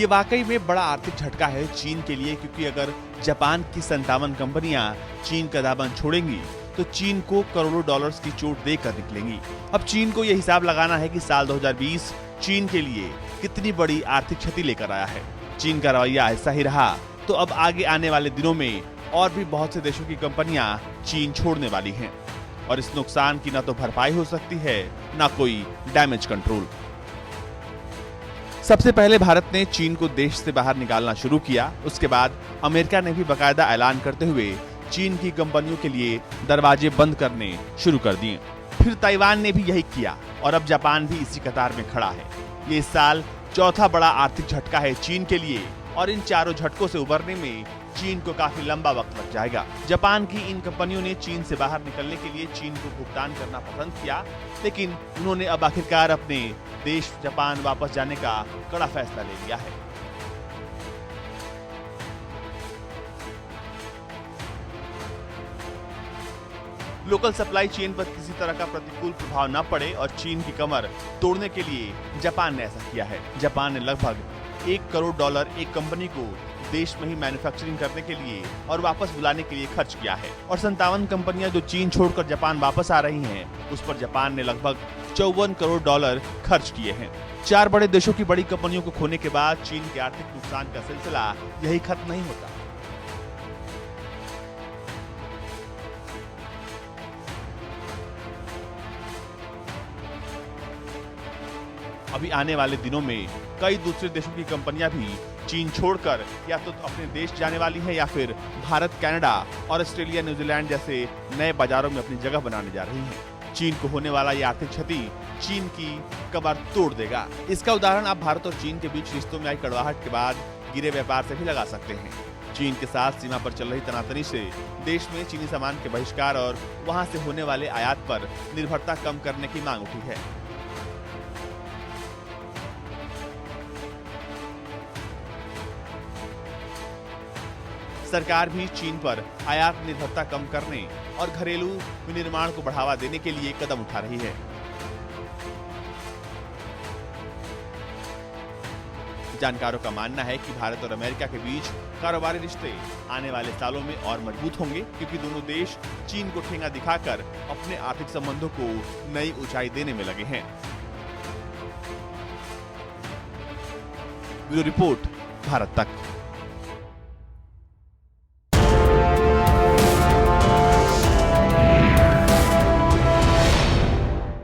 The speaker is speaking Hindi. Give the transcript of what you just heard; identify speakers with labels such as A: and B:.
A: ये वाकई में बड़ा आर्थिक झटका है चीन के लिए, क्योंकि अगर जापान की 57 कंपनियां चीन का दामन छोड़ेंगी तो चीन को करोड़ों डॉलर्स की चोट देकर निकलेंगी। अब चीन को यह हिसाब लगाना है कि साल 2020 चीन के लिए कितनी बड़ी आर्थिक क्षति लेकर आया है। चीन का रवैया ऐसा ही रहा तो अब आगे आने वाले दिनों में और भी बहुत से देशों की कंपनियां चीन छोड़ने वाली हैं और इस नुकसान की ना तो भरपाई हो सकती है ना कोई डैमेज कंट्रोल। सबसे पहले भारत ने चीन को देश से बाहर निकालना शुरू किया। उसके बाद अमेरिका ने भी बाकायदा ऐलान करते हुए चीन की कंपनियों के लिए दरवाजे बंद करने शुरू कर दिए। फिर ताइवान ने भी यही किया और अब जापान भी इसी कतार में खड़ा है। ये इस साल चौथा बड़ा आर्थिक झटका है चीन के लिए और इन चारों झटकों से उबरने में चीन को काफी लंबा वक्त लग जाएगा। जापान की इन कंपनियों ने चीन से बाहर निकलने के लिए चीन को भुगतान करना पसंद किया, लेकिन उन्होंने अब आखिरकार अपने देश जापान वापस जाने का कड़ा फैसला ले लिया है। लोकल सप्लाई चेन पर किसी तरह का प्रतिकूल प्रभाव न पड़े और चीन की कमर तोड़ने के लिए जापान ने ऐसा किया है। जापान ने लगभग $1 करोड़ एक कंपनी को देश में ही मैन्युफैक्चरिंग करने के लिए और वापस बुलाने के लिए खर्च किया है और 57 कंपनियां जो चीन छोड़कर जापान वापस आ रही हैं, उस पर जापान ने लगभग $54 करोड़ खर्च किए हैं। 4 बड़े देशों की बड़ी कंपनियों को खोने के बाद चीन के आर्थिक नुकसान का सिलसिला यही खत्म नहीं होता। अभी आने वाले दिनों में कई दूसरे देशों की कंपनियां भी चीन छोड़कर या तो अपने देश जाने वाली हैं या फिर भारत, कनाडा और ऑस्ट्रेलिया, न्यूजीलैंड जैसे नए बाजारों में अपनी जगह बनाने जा रही हैं। चीन को होने वाला ये आर्थिक क्षति चीन की कमर तोड़ देगा। इसका उदाहरण आप भारत और चीन के बीच रिश्तों में आई कड़वाहट के बाद गिरे व्यापार से भी लगा सकते हैं। चीन के साथ सीमा पर चल रही तनातनी से देश में चीनी सामान के बहिष्कार और वहां से होने वाले आयात पर निर्भरता कम करने की मांग उठी है। सरकार भी चीन पर आयात निर्भरता कम करने और घरेलू विनिर्माण को बढ़ावा देने के लिए कदम उठा रही है। जानकारों का मानना है कि भारत और अमेरिका के बीच कारोबारी रिश्ते आने वाले सालों में और मजबूत होंगे, क्योंकि दोनों देश चीन को ठेंगा दिखाकर अपने आर्थिक संबंधों को नई ऊंचाई देने में लगे हैं। ब्यूरो रिपोर्ट, भारत तक।